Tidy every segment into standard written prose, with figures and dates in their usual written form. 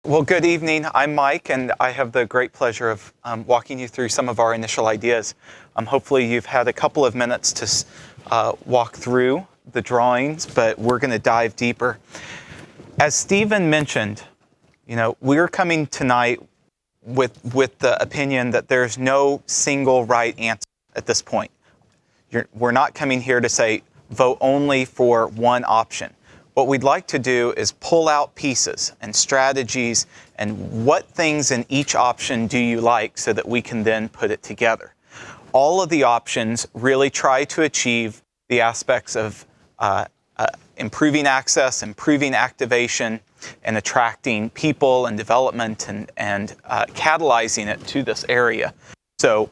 Well, good evening. I'm Mike, and I have the great pleasure of walking you through some of our initial ideas. Hopefully you've had a couple of minutes to walk through the drawings, but we're going to dive deeper. As Stephen mentioned, we're coming tonight with the opinion that there's no single right answer at this point. We're not coming here to say, vote only for one option. What we'd like to do is pull out pieces and strategies and what things in each option do you like so that we can then put it together. All of the options really try to achieve the aspects of improving access, improving activation, and attracting people and development and catalyzing it to this area. So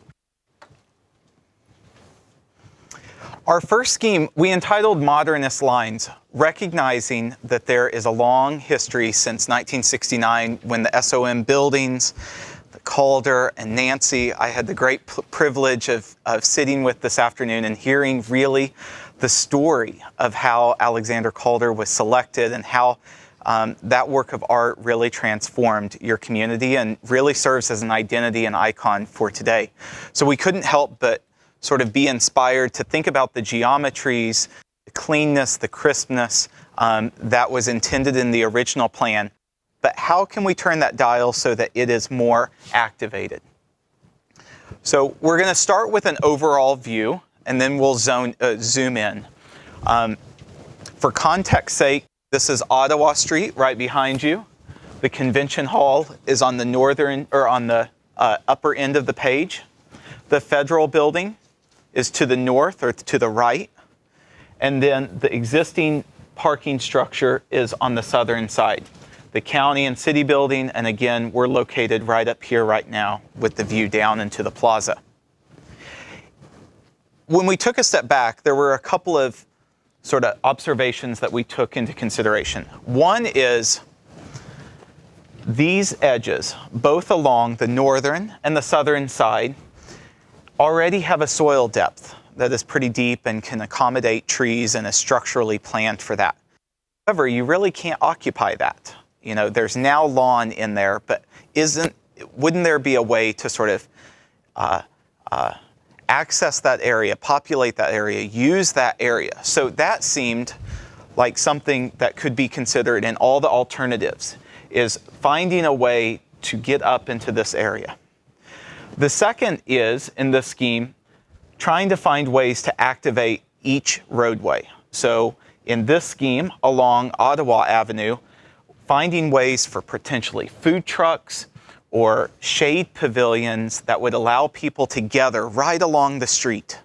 our first scheme, we entitled Modernist Lines, recognizing that there is a long history since 1969 when the SOM buildings, the Calder and Nancy, I had the great privilege of sitting with this afternoon and hearing really the story of how Alexander Calder was selected and how that work of art really transformed your community and really serves as an identity and icon for today. So we couldn't help but sort of be inspired to think about the geometries, the cleanness, the crispness that was intended in the original plan. But how can we turn that dial so that it is more activated? So we're going to start with an overall view, and then we'll zoom in. For context's sake, this is Ottawa Street right behind you. The convention hall is on the northern or on the upper end of the page. The federal building is to the north or to the right. And then the existing parking structure is on the southern side. The county and city building, and again, we're located right up here right now with the view down into the plaza. When we took a step back, there were a couple of sort of observations that we took into consideration. One is these edges, both along the northern and the southern side, already have a soil depth that is pretty deep and can accommodate trees and is structurally planned for that. However, you really can't occupy that. There's now lawn in there, but wouldn't there be a way to sort of access that area, populate that area, use that area? So that seemed like something that could be considered in all the alternatives, is finding a way to get up into this area. The second is, in this scheme, trying to find ways to activate each roadway. So in this scheme, along Ottawa Avenue, finding ways for potentially food trucks or shade pavilions that would allow people to gather right along the street.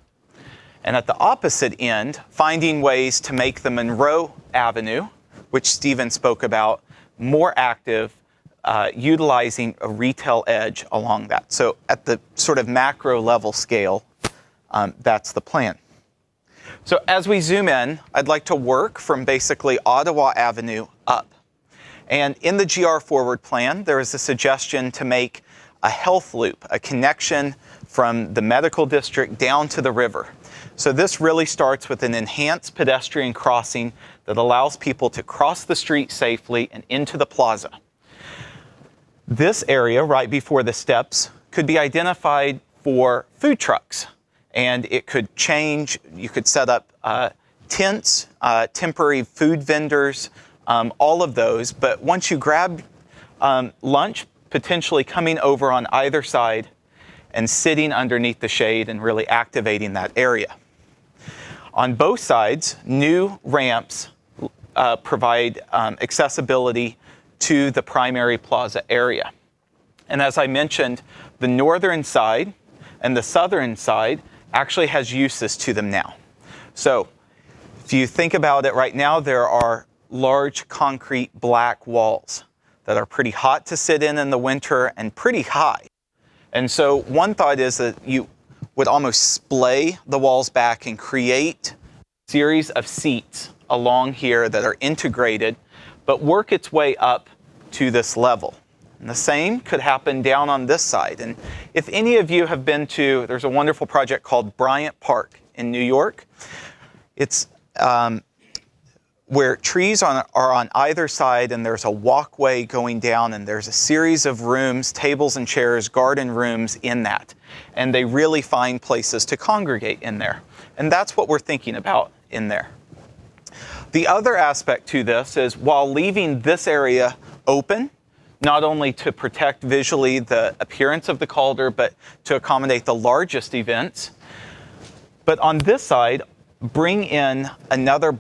And at the opposite end, finding ways to make the Monroe Avenue, which Stephen spoke about, more active, utilizing a retail edge along that. So at the sort of macro level scale, that's the plan. So as we zoom in, I'd like to work from basically Ottawa Avenue up. And in the GR Forward plan, there is a suggestion to make a health loop, a connection from the medical district down to the river. So this really starts with an enhanced pedestrian crossing that allows people to cross the street safely and into the plaza. This area right before the steps could be identified for food trucks, and it could change. You could set up tents, temporary food vendors, all of those. But once you grab lunch, potentially coming over on either side and sitting underneath the shade and really activating that area. On both sides, new ramps provide accessibility to the primary plaza area. And as I mentioned, the northern side and the southern side actually has uses to them now. So if you think about it right now, there are large concrete black walls that are pretty hot to sit in the winter and pretty high. And so one thought is that you would almost splay the walls back and create a series of seats along here that are integrated, but work its way up to this level. And the same could happen down on this side. And if any of you have been to, there's a wonderful project called Bryant Park in New York. It's where trees are on either side, and there's a walkway going down, and there's a series of rooms, tables and chairs, garden rooms in that. And they really find places to congregate in there. And that's what we're thinking about in there. The other aspect to this is, while leaving this area open, not only to protect visually the appearance of the Calder, but to accommodate the largest events, but on this side, bring in another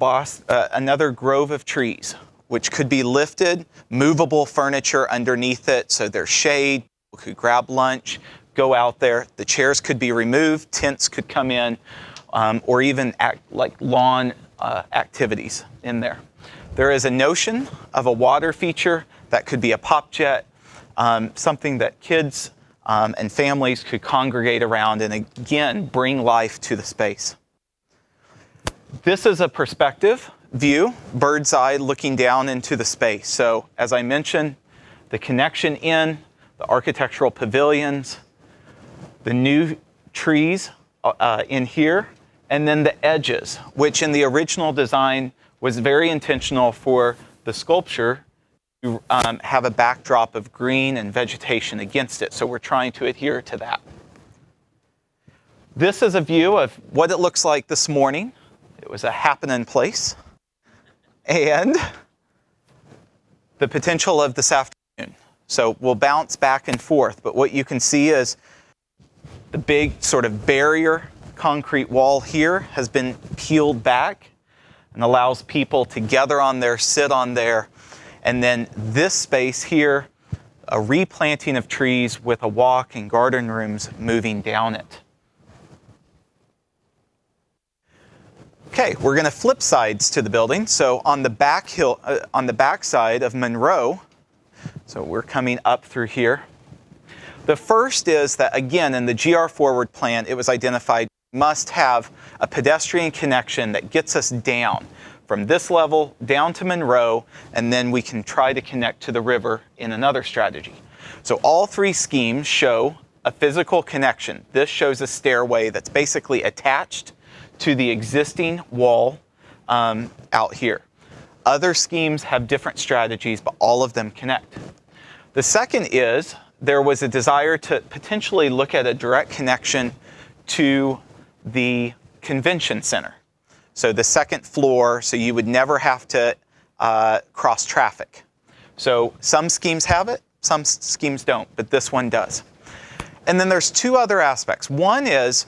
grove of trees, which could be lifted, movable furniture underneath it, so there's shade, people could grab lunch, go out there. The chairs could be removed, tents could come in, or even like lawn activities in there. There is a notion of a water feature that could be a pop jet, something that kids and families could congregate around and again bring life to the space. This is a perspective view, bird's eye looking down into the space. So as I mentioned, the connection in, the architectural pavilions, the new trees in here, and then the edges, which in the original design was very intentional for the sculpture to have a backdrop of green and vegetation against it. So we're trying to adhere to that. This is a view of what it looks like this morning. It was a happening place. And the potential of this afternoon. So we'll bounce back and forth, but what you can see is the big sort of barrier concrete wall here has been peeled back and allows people to gather on there, sit on there. And then this space here, a replanting of trees with a walk and garden rooms moving down it. Okay, we're going to flip sides to the building. So on the back side of Monroe, so we're coming up through here. The first is that, again, in the GR Forward plan, it was identified must have a pedestrian connection that gets us down from this level down to Monroe, and then we can try to connect to the river in another strategy. So all three schemes show a physical connection. This shows a stairway that's basically attached to the existing wall out here. Other schemes have different strategies, but all of them connect. The second is there was a desire to potentially look at a direct connection to the convention center. So the second floor, so you would never have to cross traffic. So some schemes have it, some schemes don't, but this one does. And then there's two other aspects. One is,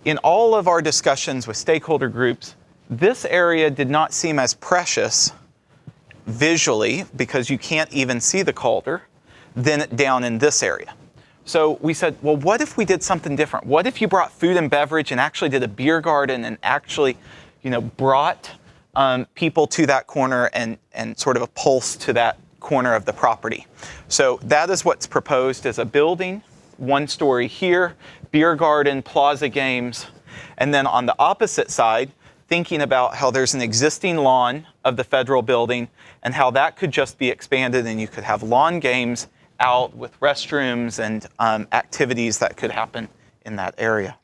in all of our discussions with stakeholder groups, this area did not seem as precious visually, because you can't even see the Calder, than down in this area. So we said, well, what if we did something different? What if you brought food and beverage and actually did a beer garden and actually, brought people to that corner and sort of a pulse to that corner of the property? So that is what's proposed as a building, one story here, beer garden, plaza games, and then on the opposite side, thinking about how there's an existing lawn of the federal building and how that could just be expanded and you could have lawn games out with restrooms and activities that could happen in that area.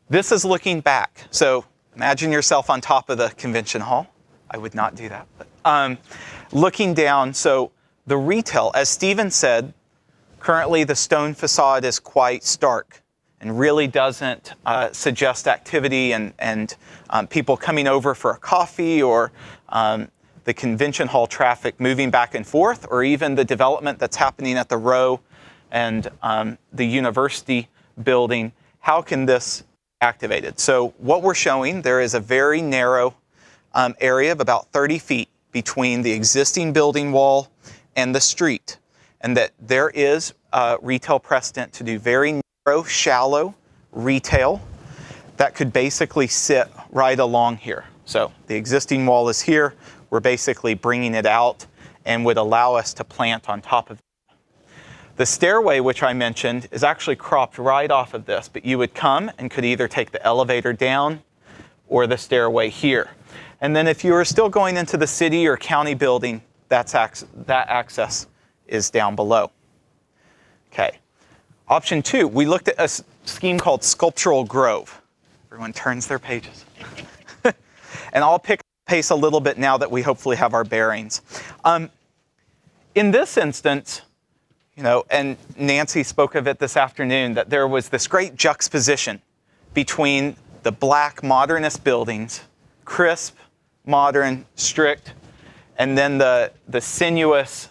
This is looking back. So imagine yourself on top of the convention hall. I would not do that. But, looking down, so the retail, as Stephen said, currently the stone facade is quite stark and really doesn't suggest activity and people coming over for a coffee or the convention hall traffic moving back and forth, or even the development that's happening at the Row and the university building. How can this be activated? So what we're showing, there is a very narrow area of about 30 feet between the existing building wall and the street, and that there is retail precedent to do very narrow, shallow retail that could basically sit right along here. So the existing wall is here. We're basically bringing it out and would allow us to plant on top of it. The stairway, which I mentioned, is actually cropped right off of this, but you would come and could either take the elevator down or the stairway here. And then if you were still going into the city or county building, that access is down below. Okay. Option 2, we looked at a scheme called Sculptural Grove. Everyone turns their pages. And I'll pick pace a little bit now that we hopefully have our bearings. In this instance, and Nancy spoke of it this afternoon, that there was this great juxtaposition between the black modernist buildings, crisp, modern, strict, and then the sinuous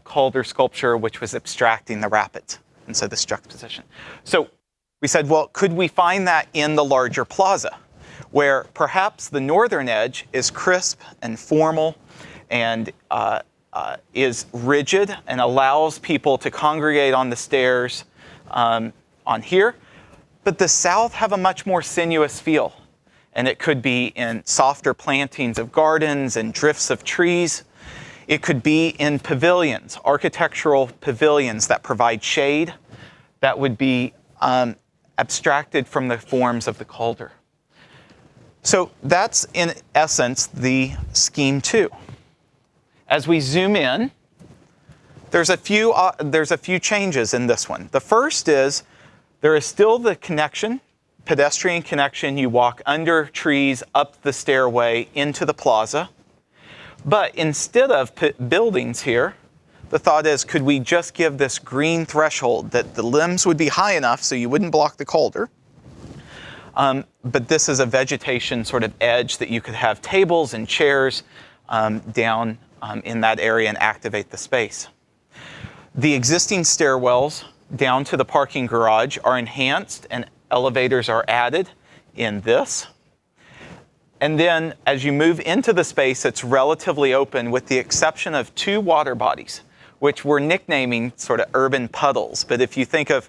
Calder sculpture, which was abstracting the rapids. And so this juxtaposition. So we said, well, could we find that in the larger plaza, where perhaps the northern edge is crisp and formal and is rigid and allows people to congregate on the stairs on here, but the south have a much more sinuous feel. And it could be in softer plantings of gardens and drifts of trees. It could be in pavilions, architectural pavilions that provide shade that would be abstracted from the forms of the Calder. So that's, in essence, the scheme 2. As we zoom in, there's a few changes in this one. The first is there is still the connection, pedestrian connection. You walk under trees, up the stairway, into the plaza. But instead of buildings here, the thought is, could we just give this green threshold that the limbs would be high enough so you wouldn't block the Calder? But this is a vegetation sort of edge that you could have tables and chairs down in that area and activate the space. The existing stairwells down to the parking garage are enhanced and elevators are added in this. And then as you move into the space, it's relatively open with the exception of 2 water bodies, which we're nicknaming sort of urban puddles. But if you think of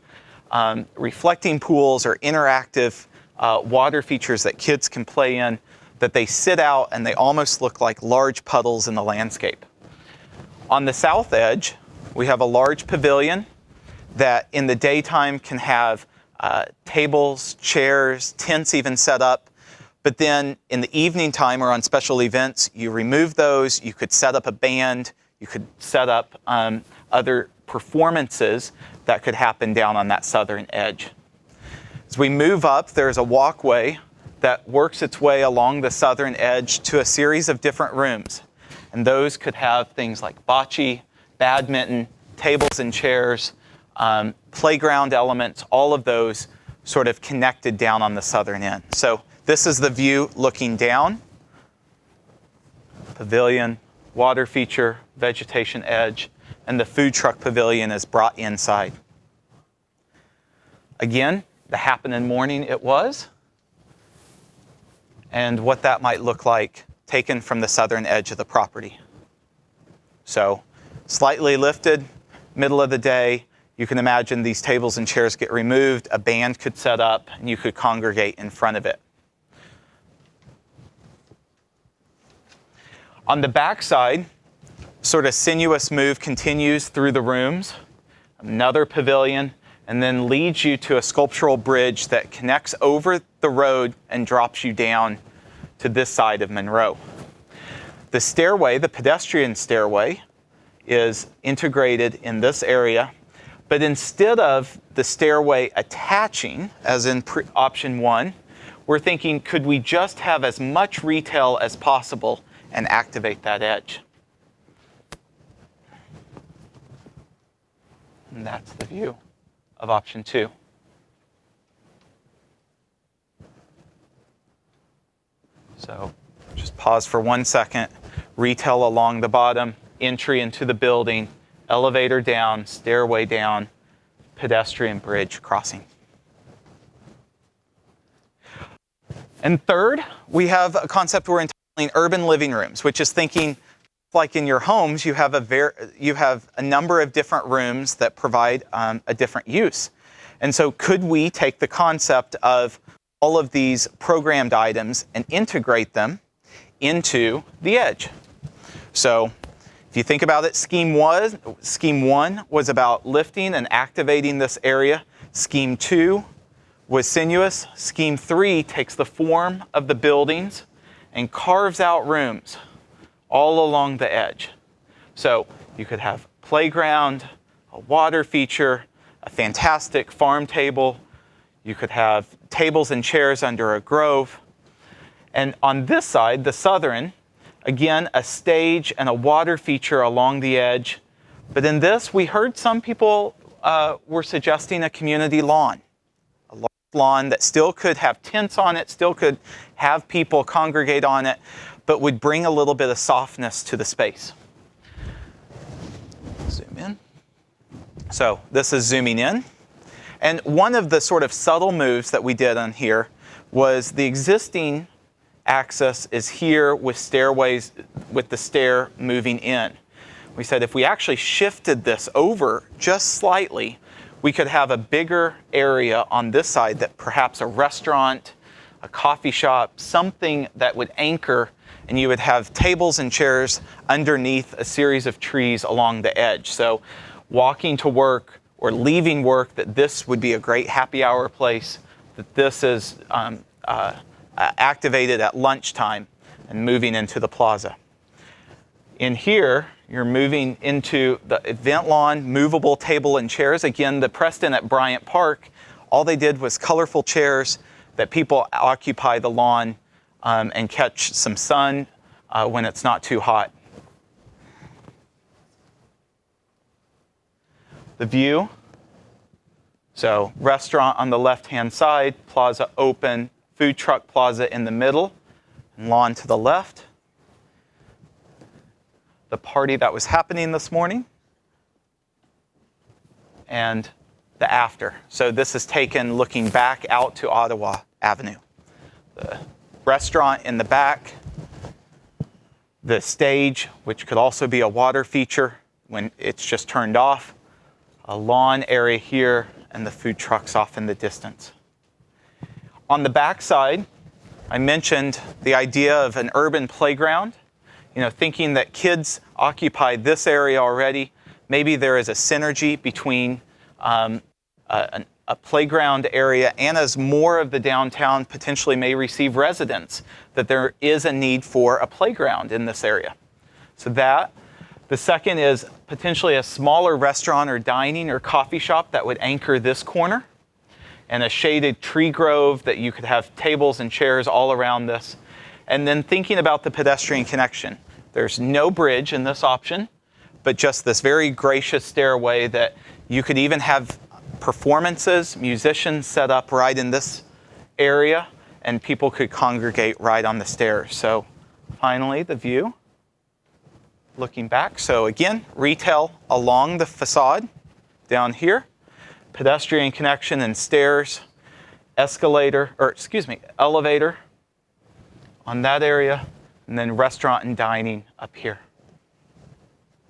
reflecting pools or interactive water features that kids can play in, that they sit out and they almost look like large puddles in the landscape. On the south edge, we have a large pavilion that in the daytime can have tables, chairs, tents even set up. But then in the evening time or on special events, you remove those. You could set up a band. You could set up other performances that could happen down on that southern edge. As we move up, there's a walkway that works its way along the southern edge to a series of different rooms. And those could have things like bocce, badminton, tables and chairs, playground elements, all of those sort of connected down on the southern end. So this is the view looking down. Pavilion, water feature, vegetation edge, and the food truck pavilion is brought inside. Again, the happening morning it was, and what that might look like taken from the southern edge of the property. So slightly lifted, middle of the day, you can imagine these tables and chairs get removed, a band could set up, and you could congregate in front of it. On the back side, sort of sinuous move continues through the rooms, another pavilion, and then leads you to a sculptural bridge that connects over the road and drops you down to this side of Monroe. The stairway, the pedestrian stairway, is integrated in this area, but instead of the stairway attaching, as in option 1, we're thinking, could we just have as much retail as possible and activate that edge? And that's the view of option 2. So just pause for 1 second. Retail along the bottom, entry into the building, elevator down, stairway down, pedestrian bridge crossing. And third, we have a concept we're entitling urban living rooms, which is thinking like in your homes, you have a number of different rooms that provide a different use. And so could we take the concept of all of these programmed items and integrate them into the edge? So if you think about it, scheme 1 was about lifting and activating this area. Scheme 2 was sinuous. Scheme 3 takes the form of the buildings and carves out rooms all along the edge. So you could have playground, a water feature, a fantastic farm table. You could have tables and chairs under a grove. And on this side, the southern, Again, a stage and a water feature along the edge. But in this, we heard some people were suggesting a community lawn. A large lawn that still could have tents on it, still could have people congregate on it, but would bring a little bit of softness to the space. Zoom in. So this is zooming in. And one of the sort of subtle moves that we did on here was the existing axis is here with stairways, with the stair moving in. We said if we actually shifted this over just slightly, we could have a bigger area on this side that perhaps a restaurant, a coffee shop, something that would anchor, and you would have tables and chairs underneath a series of trees along the edge. So walking to work or leaving work, that this would be a great happy hour place, that this is activated at lunchtime and moving into the plaza. In here, you're moving into the event lawn, movable table and chairs. Again, the Preston at Bryant Park, all they did was colorful chairs that people occupy the lawn and catch some sun when it's not too hot. The view, so restaurant on the left-hand side, plaza open, food truck plaza in the middle, and lawn to the left. The party that was happening this morning, and the after. So this is taken looking back out to Ottawa Avenue. The restaurant in the back, the stage, which could also be a water feature when it's just turned off, a lawn area here, and the food trucks off in the distance. On the back side, I mentioned the idea of an urban playground. You know, thinking that kids occupy this area already, maybe there is a synergy between a playground area, and as more of the downtown potentially may receive residents, that there is a need for a playground in this area. So that. The second is potentially a smaller restaurant or dining or coffee shop that would anchor this corner, and a shaded tree grove that you could have tables and chairs all around this. And then thinking about the pedestrian connection. There's no bridge in this option, but just this very gracious stairway that you could even have performances, musicians set up right in this area, and people could congregate right on the stairs. So finally, the view. Looking back, so again, retail along the facade down here, pedestrian connection and stairs, elevator on that area, and then restaurant and dining up here.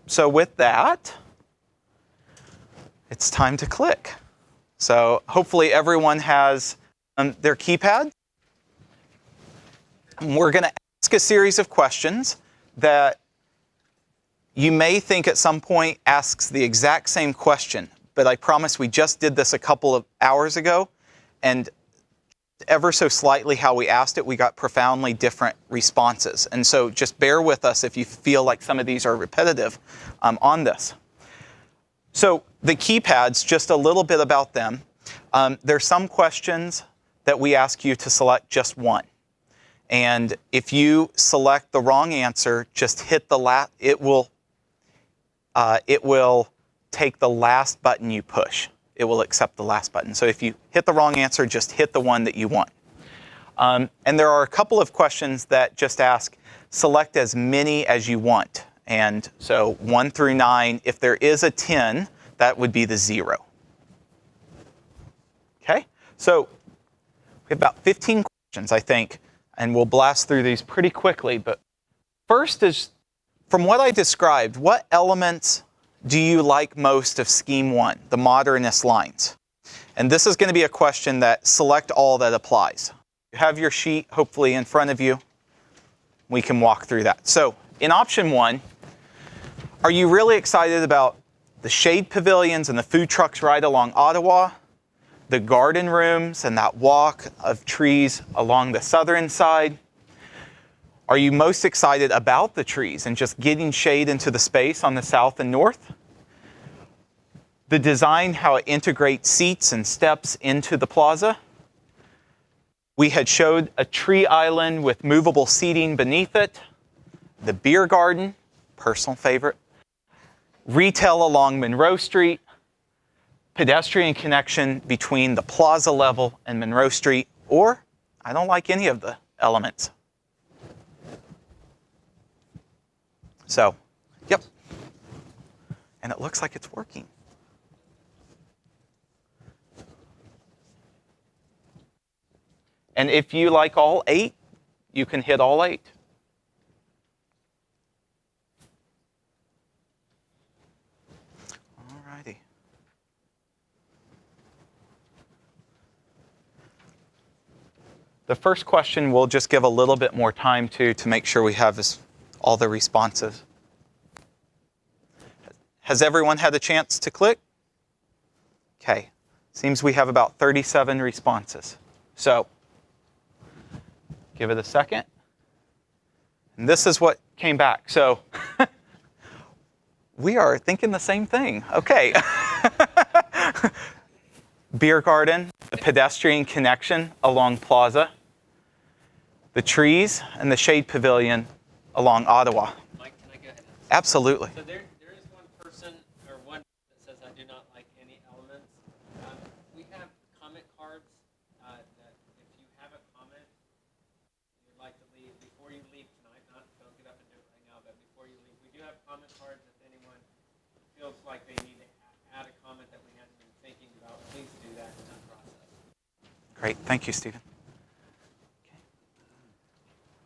So with that, it's time to click. So hopefully everyone has their keypad. We're going to ask a series of questions that you may think at some point asks the exact same question, but I promise we just did this a couple of hours ago, and ever so slightly how we asked it, we got profoundly different responses. And so just bear with us if you feel like some of these are repetitive on this. So the keypads, just a little bit about them. There's some questions that we ask you to select just one. And if you select the wrong answer, just hit the last, it will take the last button you push. It will accept the last button. So if you hit the wrong answer, just hit the one that you want. And there are a couple of questions that just ask, select as many as you want. And so 1 through 9, if there is a 10, that would be the 0. Okay, so we have about 15 questions, I think, and we'll blast through these pretty quickly. But first is, from what I described, what elements do you like most of Scheme 1, the Modernist Lines? And this is going to be a question that select all that applies. You have your sheet hopefully in front of you. We can walk through that. So in option 1, are you really excited about the shade pavilions and the food trucks right along Ottawa, the garden rooms and that walk of trees along the southern side? Are you most excited about the trees and just getting shade into the space on the south and north? The design, how it integrates seats and steps into the plaza. We had showed a tree island with movable seating beneath it, the beer garden, personal favorite, retail along Monroe Street, pedestrian connection between the Plaza level and Monroe Street, or I don't like any of the elements. So, yep. And it looks like it's working. And if you like all 8, you can hit all 8. Alrighty. The first question we'll just give a little bit more time to make sure we have all the responses. Has everyone had a chance to click? Okay. Seems we have about 37 responses. So, give it a second. And this is what came back. So, we are thinking the same thing. Okay. Beer garden, the pedestrian connection along Plaza, the trees, and the shade pavilion along Ottawa. Mike, can I go ahead? Absolutely. So there is one person or one that says I do not like any elements. We have comment cards that if you have a comment you'd like to leave before you leave tonight, don't get up and do it right now, but before you leave, we do have comment cards. If anyone feels like they need to add a comment that we hadn't been thinking about, please do that in that process. Great. Thank you, Stephen.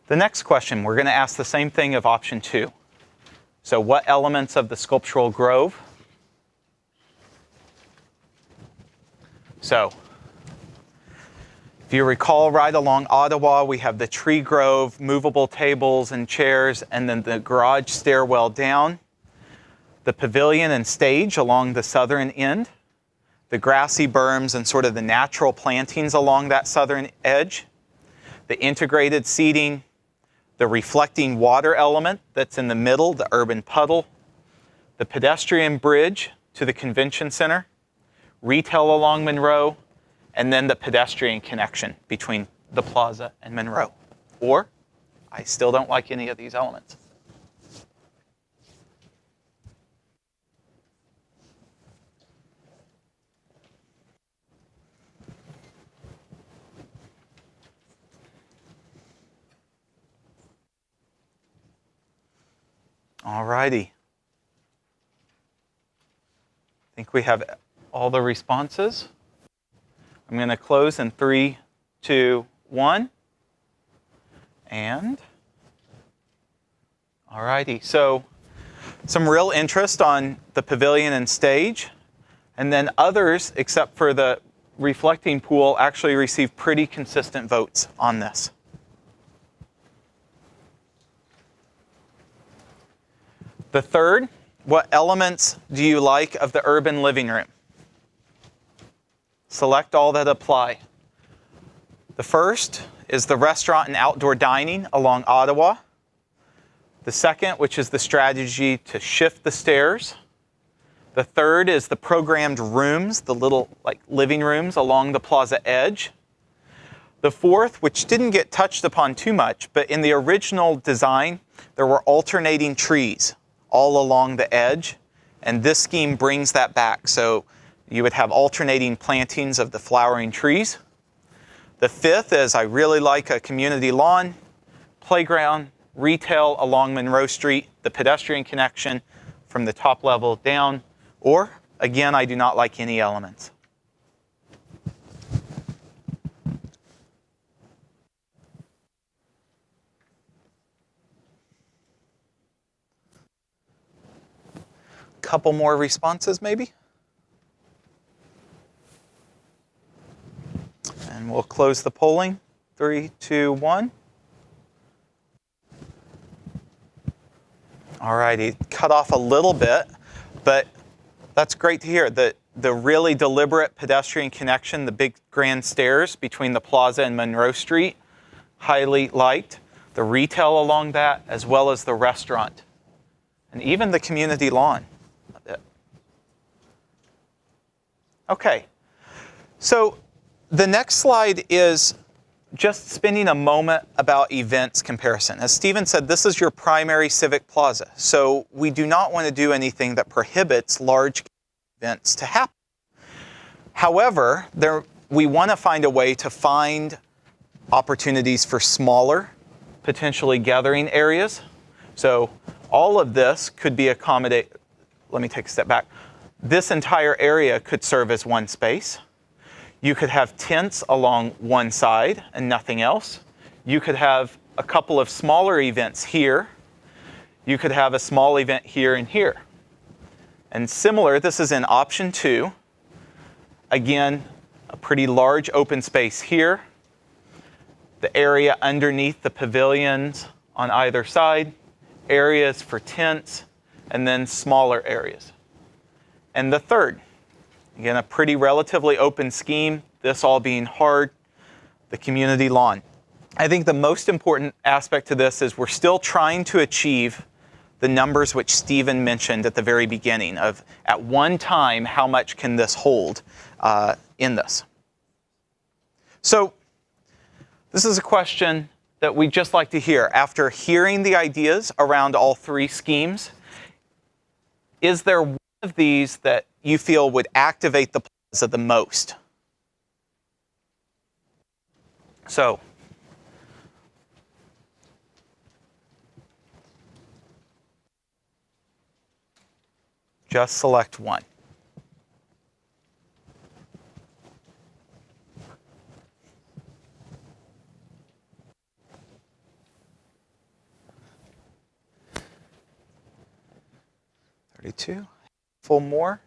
The next question, we're going to ask the same thing of option 2. So what elements of the sculptural grove? So if you recall, right along Ottawa, we have the tree grove, movable tables and chairs, and then the garage stairwell down, the pavilion and stage along the southern end, the grassy berms and sort of the natural plantings along that southern edge, the integrated seating, the reflecting water element that's in the middle, the urban puddle, the pedestrian bridge to the convention center, retail along Monroe, and then the pedestrian connection between the Plaza and Monroe. Or, I still don't like any of these elements. All righty. I think we have all the responses. I'm going to close in 3, 2, 1. And, all righty. So, some real interest on the pavilion and stage. And then others, except for the reflecting pool, actually received pretty consistent votes on this. The third, what elements do you like of the urban living room? Select all that apply. The first is the restaurant and outdoor dining along Ottawa. The second, which is the strategy to shift the stairs. The third is the programmed rooms, the little living rooms along the plaza edge. The fourth, which didn't get touched upon too much, but in the original design, there were alternating trees all along the edge, and this scheme brings that back. So you would have alternating plantings of the flowering trees. The fifth is I really like a community lawn, playground, retail along Monroe Street, the pedestrian connection from the top level down, or again, I do not like any elements. Couple more responses maybe. And we'll close the polling. 3, 2, 1. All righty, cut off a little bit, but that's great to hear. The really deliberate pedestrian connection, the big grand stairs between the plaza and Monroe Street, highly liked. The retail along that, as well as the restaurant, and even the community lawn. Okay, so the next slide is just spending a moment about events comparison. As Stephen said, this is your primary civic plaza. So we do not want to do anything that prohibits large events to happen. However, we want to find a way to find opportunities for smaller, potentially gathering areas. So all of this could be accommodated. Let me take a step back. This entire area could serve as one space. You could have tents along one side and nothing else. You could have a couple of smaller events here. You could have a small event here and here. And similar, this is in option 2. Again, a pretty large open space here. The area underneath the pavilions on either side, areas for tents, and then smaller areas. And the third, again, a pretty relatively open scheme, this all being hard, the community lawn. I think the most important aspect to this is we're still trying to achieve the numbers which Stephen mentioned at the very beginning of, at one time, how much can this hold in this. So this is a question that we'd just like to hear. After hearing the ideas around all three schemes, is there one of these that you feel would activate the plaza the most? So, just select one. Two, full more.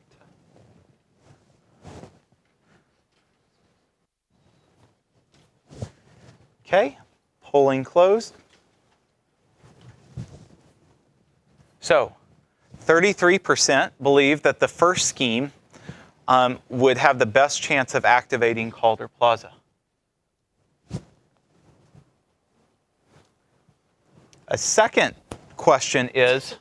Okay, polling closed. So, 33% believe that the first scheme would have the best chance of activating Calder Plaza. A second question is,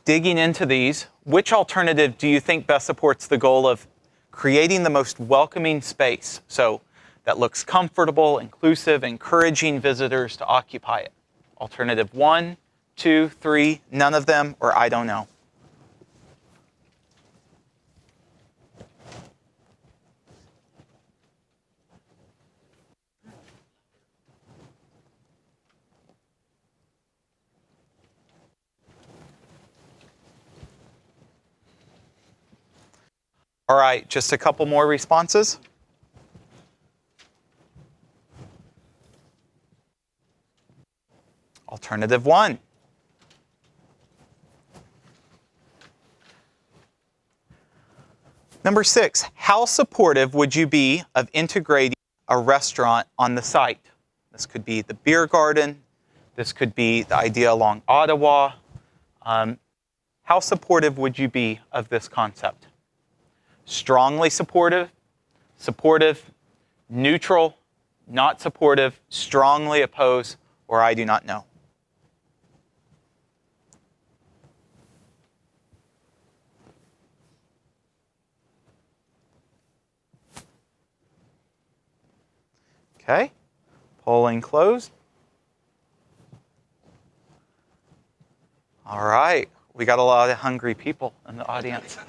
digging into these, which alternative do you think best supports the goal of creating the most welcoming space? So that looks comfortable, inclusive, encouraging visitors to occupy it. Alternative 1, 2, 3, none of them, or I don't know. All right, just a couple more responses. Alternative 1. Number 6, how supportive would you be of integrating a restaurant on the site? This could be the beer garden. This could be the idea along Ottawa. How supportive would you be of this concept? Strongly supportive, supportive, neutral, not supportive, strongly oppose, or I do not know. Okay, polling closed. All right, we got a lot of hungry people in the audience.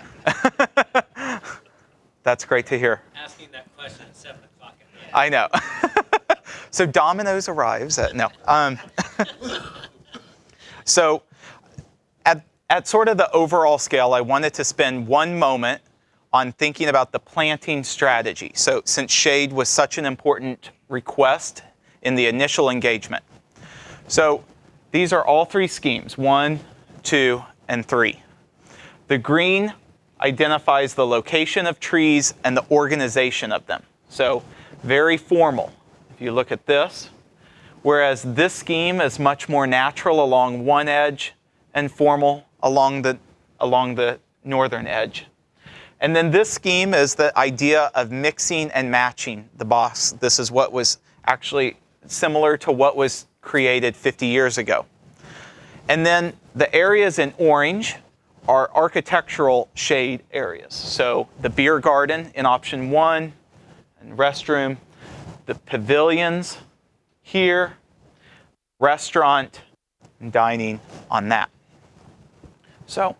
That's great to hear. Asking that question at 7 o'clock at night. I know. So Domino's arrives at, no. So at sort of the overall scale, I wanted to spend one moment on thinking about the planting strategy. So since shade was such an important request in the initial engagement. So these are all three schemes, 1, 2, and 3. The green identifies the location of trees and the organization of them. So very formal, if you look at this. Whereas this scheme is much more natural along one edge and formal along the northern edge. And then this scheme is the idea of mixing and matching the box. This is what was actually similar to what was created 50 years ago. And then the areas in orange are architectural shade areas. So the beer garden in option 1, and restroom. the pavilions here, restaurant, and dining on that. So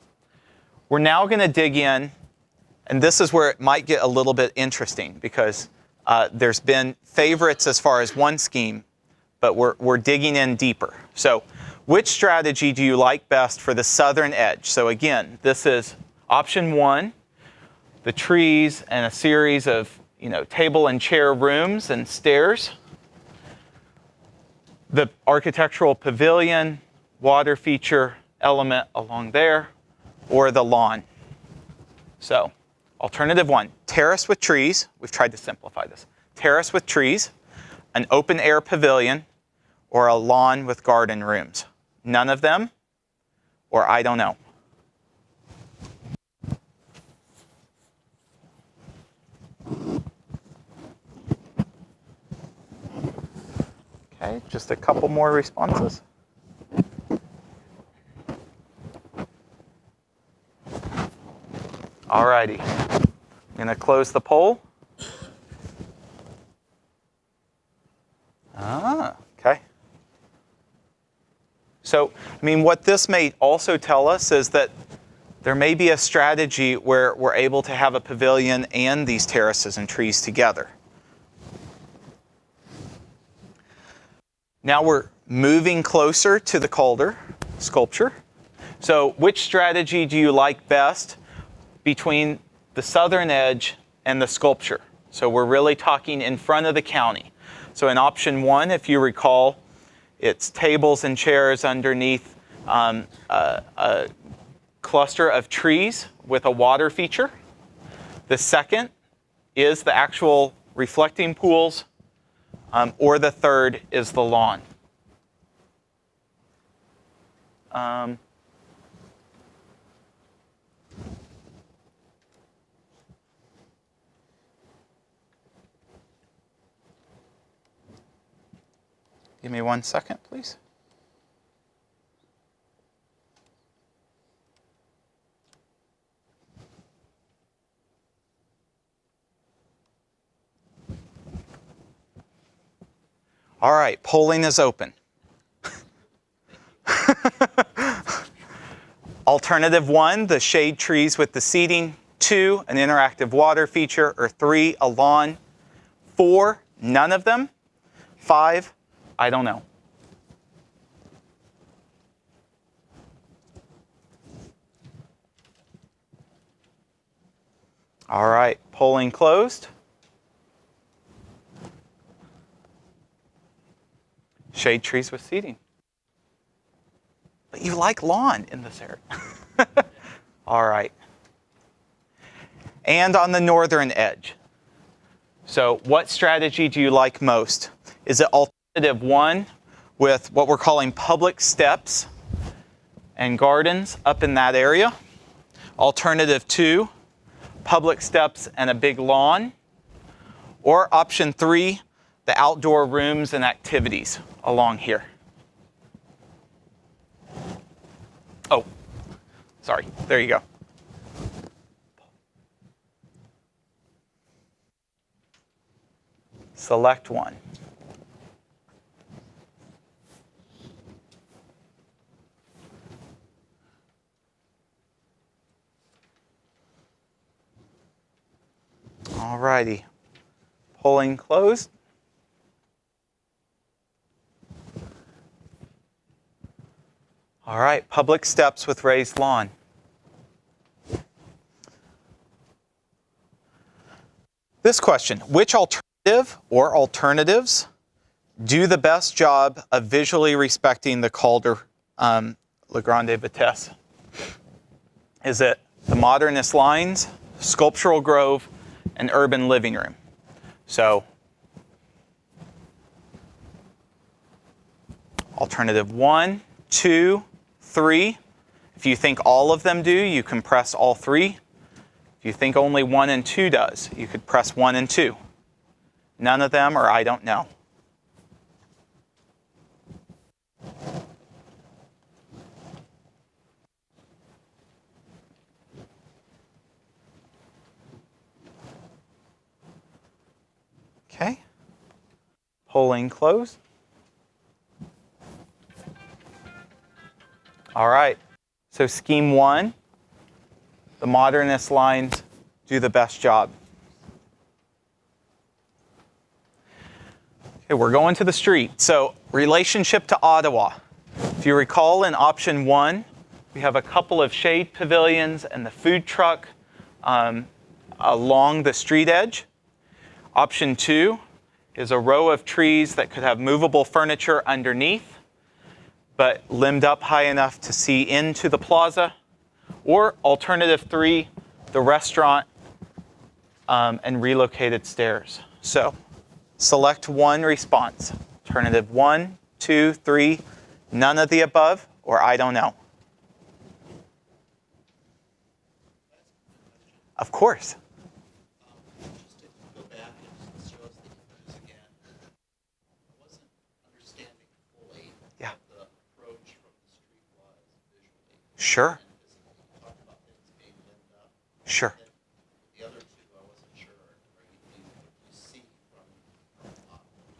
we're now going to dig in, and this is where it might get a little bit interesting because there's been favorites as far as one scheme, but we're digging in deeper. So which strategy do you like best for the southern edge? So again, this is option one, the trees and a series of table and chair rooms and stairs. The architectural pavilion, water feature element along there, or the lawn. So alternative one, terrace with trees. We've tried to simplify this. Terrace with trees, an open air pavilion, or a lawn with garden rooms. None of them, or I don't know. Okay, just a couple more responses. Alrighty, I'm going to close the poll. Okay. So, what this may also tell us is that there may be a strategy where we're able to have a pavilion and these terraces and trees together. Now we're moving closer to the Calder sculpture. So which strategy do you like best between the southern edge and the sculpture? So we're really talking in front of the county. So in option one, if you recall, it's tables and chairs underneath a cluster of trees with a water feature. The second is the actual reflecting pools, or the third is the lawn. Give me 1 second, please. All right, polling is open. Alternative one, the shade trees with the seating. 2, an interactive water feature. Or 3, a lawn. 4, none of them. 5, I don't know. All right, polling closed. Shade trees with seating. But you like lawn in this area. All right. And on the northern edge. So what strategy do you like most? Is it alternative one with what we're calling public steps and gardens up in that area? Alternative 2, public steps and a big lawn? Or option 3, the outdoor rooms and activities along here? Oh, sorry, there you go. Select one. All righty. Polling closed. All right, public steps with raised lawn. This question, which alternative or alternatives do the best job of visually respecting the Calder Grande Vitesse? Is it the Modernist Lines, Sculptural Grove, and Urban Living Room? So, alternative 1, 2, 3. If you think all of them do, you can press all 3. If you think only 1 and 2 does, you could press 1 and 2. None of them, or I don't know. Okay. Polling closed. All right. So scheme 1, the Modernist lines do the best job. Okay, we're going to the street. So relationship to Ottawa. If you recall in option 1, we have a couple of shade pavilions and the food truck along the street edge. Option 2 is a row of trees that could have movable furniture underneath, but limbed up high enough to see into the plaza. Or alternative 3, the restaurant and relocated stairs. So select one response. Alternative 1, 2, 3, none of the above, or I don't know. Of course. Just to go back and show us the images again, I wasn't understanding fully Yeah. the approach from the street was visually. Sure. And physically. You talked about things being lit up. Sure. And the other two, I wasn't sure. Are you see from what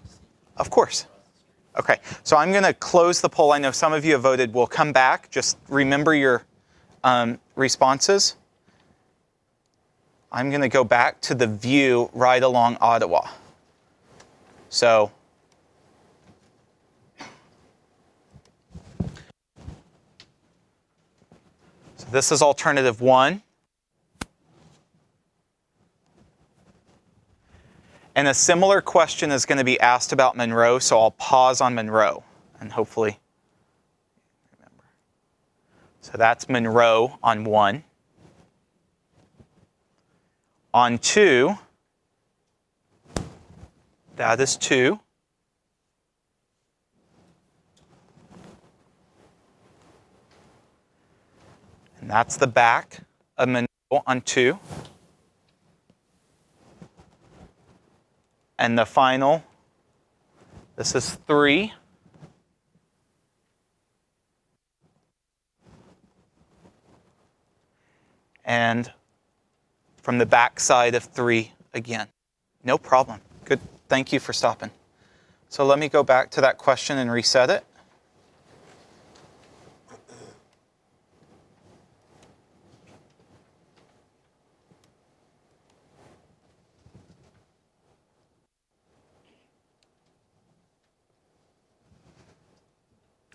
you see Of course. across the street? Okay, so I'm going to close the poll. I know some of you have voted. We'll come back. Just remember your responses. I'm going to go back to the view right along Ottawa. So this is alternative 1. And a similar question is going to be asked about Monroe, so I'll pause on Monroe and hopefully remember. So that's Monroe on 1. On 2, that is 2. And that's the back of Monroe on 2. And the final, this is 3. And from the back side of 3 again. No problem. Good. Thank you for stopping. So let me go back to that question and reset it.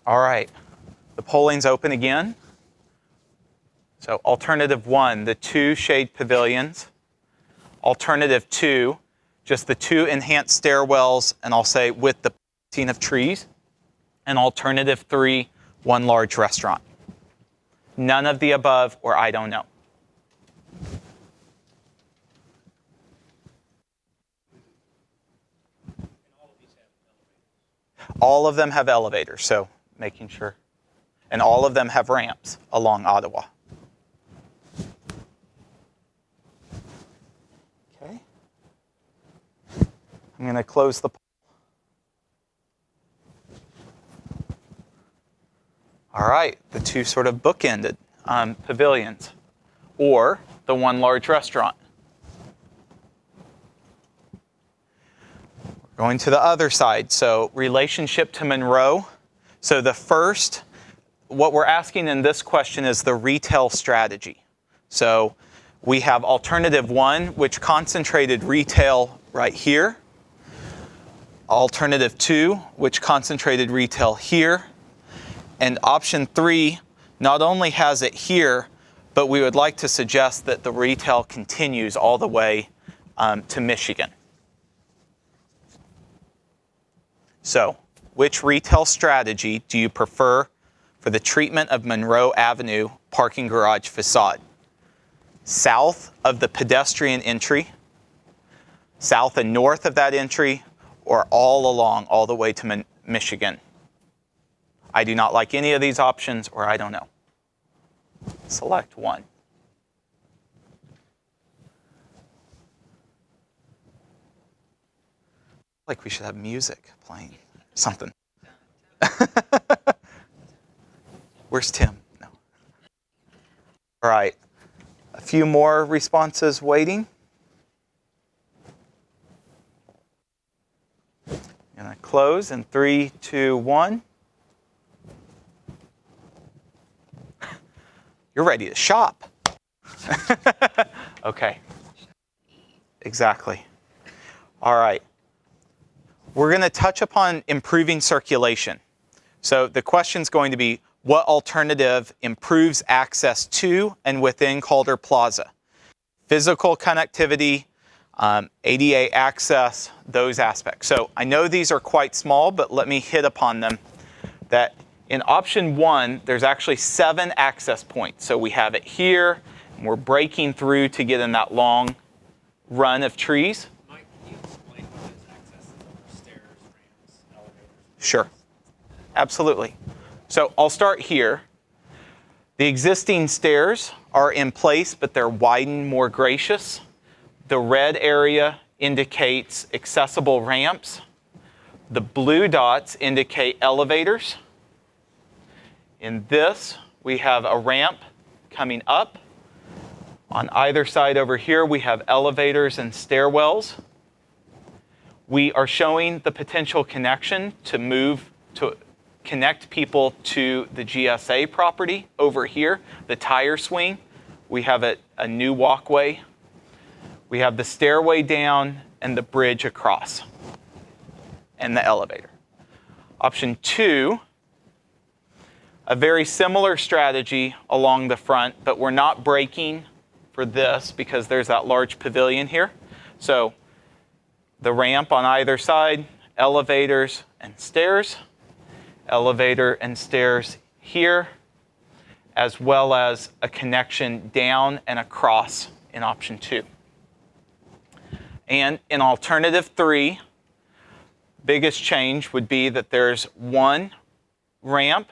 All right. The polling's open again. So alternative 1, the 2 shade pavilions. Alternative 2, just the 2 enhanced stairwells, and I'll say with the planting of trees. And alternative 3, 1 large restaurant. None of the above, or I don't know. All of them have elevators, so making sure. And all of them have ramps along Ottawa. Okay. I'm going to close the poll. All right, the 2 sort of bookended pavilions, or the 1 large restaurant. We're going to the other side, so relationship to Monroe. So the first, what we're asking in this question is the retail strategy. So we have alternative 1, which concentrated retail right here. Alternative 2, which concentrated retail here. And option 3 not only has it here, but we would like to suggest that the retail continues all the way to Michigan. So, which retail strategy do you prefer for the treatment of Monroe Avenue parking garage facade? South of the pedestrian entry, south and north of that entry, or all along, all the way to Michigan? I do not like any of these options, or I don't know. Select one. Like we should have music playing, something. Where's Tim? No. All right, a few more responses waiting. I'm going to close in 3, 2, 1. You're ready to shop. Okay. Exactly. All right. We're going to touch upon improving circulation. So the question's going to be, what alternative improves access to and within Calder Plaza? Physical connectivity, ADA access, those aspects. So I know these are quite small, but let me hit upon them. That in option 1, there's actually 7 access points. So we have it here, and we're breaking through to get in that long run of trees. Mike, can you explain what is access over stairs, ramps, elevators? Sure, absolutely. So I'll start here. The existing stairs are in place, but they're widened, more gracious. The red area indicates accessible ramps. The blue dots indicate elevators. In this, we have a ramp coming up. On either side over here, we have elevators and stairwells. We are showing the potential connection to connect people to the GSA property over here, the tire swing. We have a new walkway. We have the stairway down and the bridge across, and the elevator. Option 2, a very similar strategy along the front, but we're not breaking for this because there's that large pavilion here. So the ramp on either side, elevators and stairs, elevator and stairs here, as well as a connection down and across in option 2. And in alternative 3, biggest change would be that there's one ramp,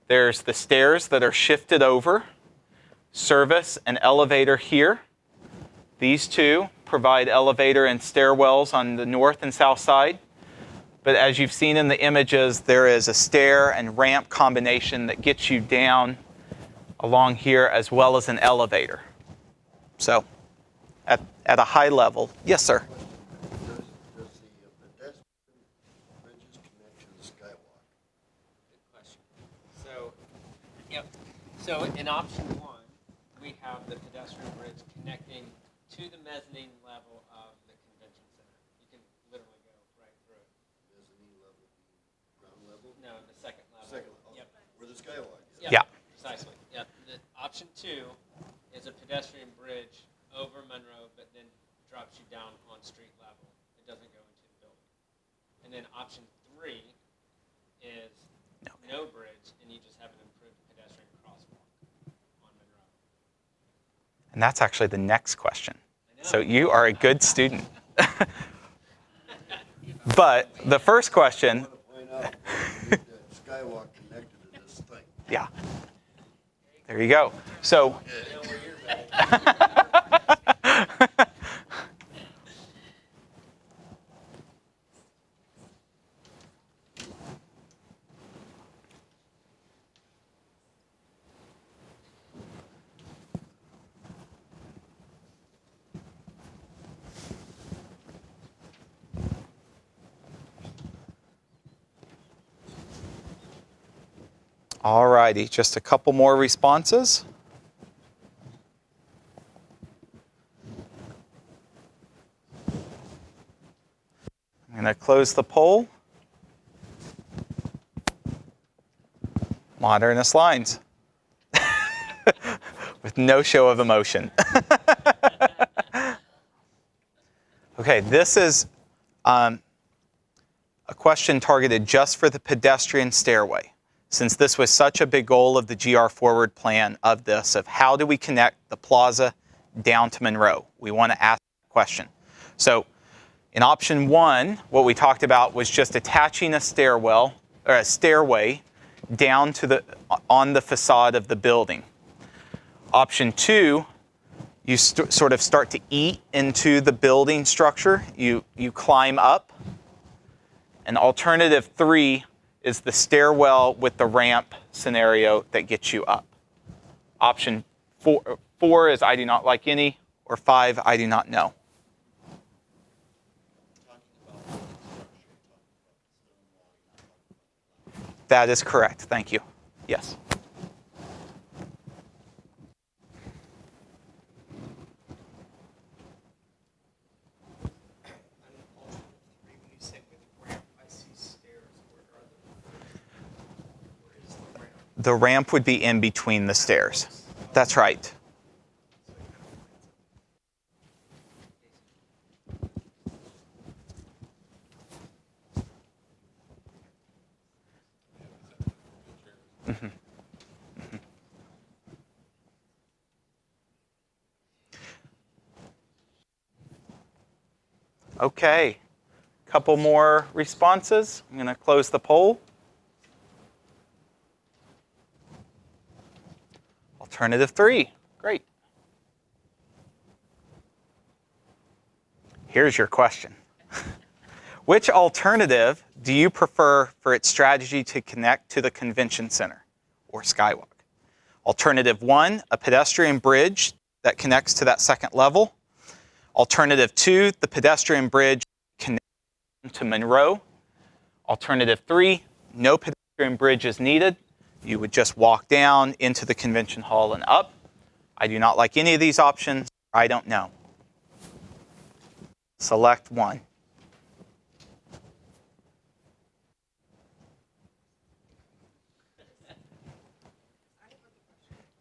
there's the stairs that are shifted over, service and elevator here. These two provide elevator and stairwells on the north and south side. But as you've seen in the images, there is a stair and ramp combination that gets you down along here, as well as an elevator. So at a high level, yes, sir. Does the pedestrian bridges connect to the skywalk? Good question. So, yep. So in option 1, we have the pedestrian bridge connecting to the mezzanine level of the convention center. You can literally go right through it. Mezzanine level being ground level? No, the second level. Second level. Yep. Where the skywalk is? Yeah. Precisely. Yep. Option 2 is a pedestrian bridge over Monroe, but then drops you down on street level. It doesn't go into the building. And then option 3 is no bridge, and you just have an improved pedestrian crosswalk on Monroe. And that's actually the next question. So you are a good student. But the first question, I want to point out that skywalk connected to this thing. yeah, there you go. So You know where you're at. all righty, just a couple more responses. I'm going to close the poll. Modernist Lines. With no show of emotion. Okay, this is a question targeted just for the pedestrian stairway. Since this was such a big goal of the GR Forward plan of this, of how do we connect the plaza down to Monroe? We want to ask that question. So in option 1, what we talked about was just attaching a stairwell or a stairway down to on the facade of the building. Option 2, you sort of start to eat into the building structure. You climb up. And alternative 3 is the stairwell with the ramp scenario that gets you up. Option 4 is I do not like any, or 5, I do not know. Talking about building structure, talking about That is correct. Thank you. Yes. When you say with ramp, I see stairs. Where is the ramp? The ramp would be in between the stairs. That's right. Mm-hmm. Mm-hmm. Okay, couple more responses. I'm going to close the poll. Alternative 3, great. Here's your question. Which alternative do you prefer for its strategy to connect to the convention center or skywalk? Alternative 1, a pedestrian bridge that connects to that second level. Alternative 2, the pedestrian bridge connects to Monroe. Alternative 3, no pedestrian bridge is needed. You would just walk down into the convention hall and up. I do not like any of these options. I don't know. Select one.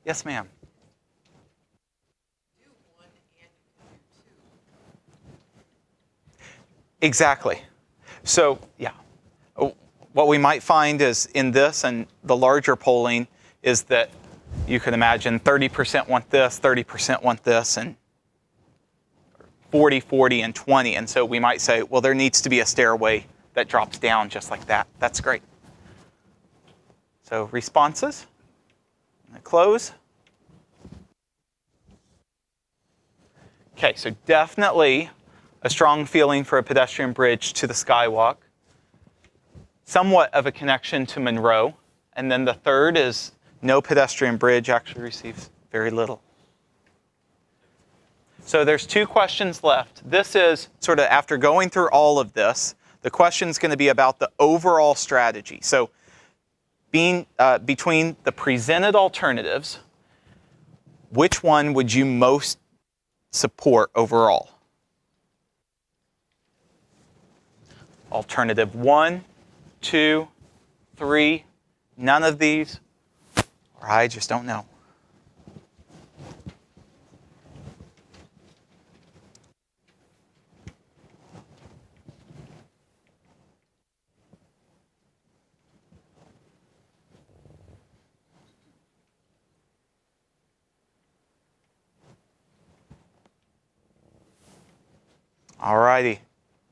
Yes, ma'am. Do one and you can do two. Exactly. So, yeah. What we might find is in this and the larger polling is that you could imagine 30% want this, 30% want this, and 40, 40, and 20. And so we might say, well, there needs to be a stairway that drops down just like that. That's great. So responses. Close. Okay, so definitely a strong feeling for a pedestrian bridge to the skywalk. Somewhat of a connection to Monroe. And then the third is no pedestrian bridge, actually receives very little. So there's 2 questions left. This is sort of after going through all of this, the question's going to be about the overall strategy. So being between the presented alternatives, which one would you most support overall? Alternative 1, 2, 3, none of these, or I just don't know. All righty,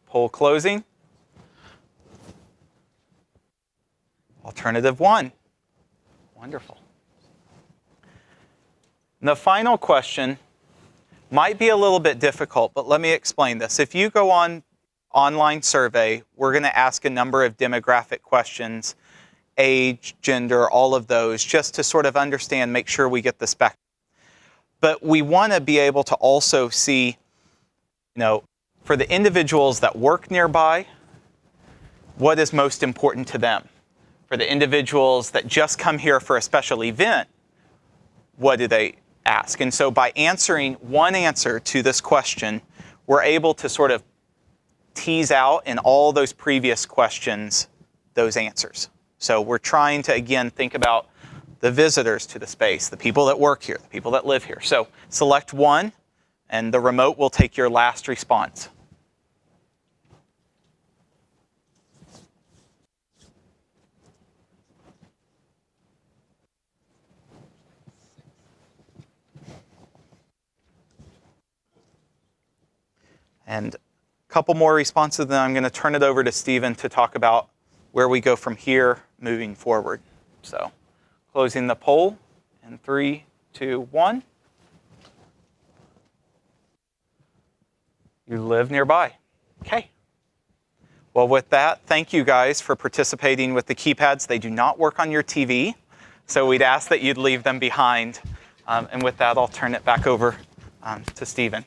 poll closing. Alternative 1. Wonderful. And the final question might be a little bit difficult, but let me explain this. If you go on online survey, we're going to ask a number of demographic questions, age, gender, all of those, just to sort of understand, make sure we get the spectrum. But we want to be able to also see, for the individuals that work nearby, what is most important to them? For the individuals that just come here for a special event, what do they ask? And so by answering one answer to this question, we're able to sort of tease out in all those previous questions those answers. So we're trying to, again, think about the visitors to the space, the people that work here, the people that live here. So select one, and the remote will take your last response. And a couple more responses, then I'm going to turn it over to Stephen to talk about where we go from here moving forward. So closing the poll in 3, 2, 1. You live nearby. Okay. Well, with that, thank you guys for participating with the keypads. They do not work on your TV, so we'd ask that you'd leave them behind. And with that, I'll turn it back over to Stephen.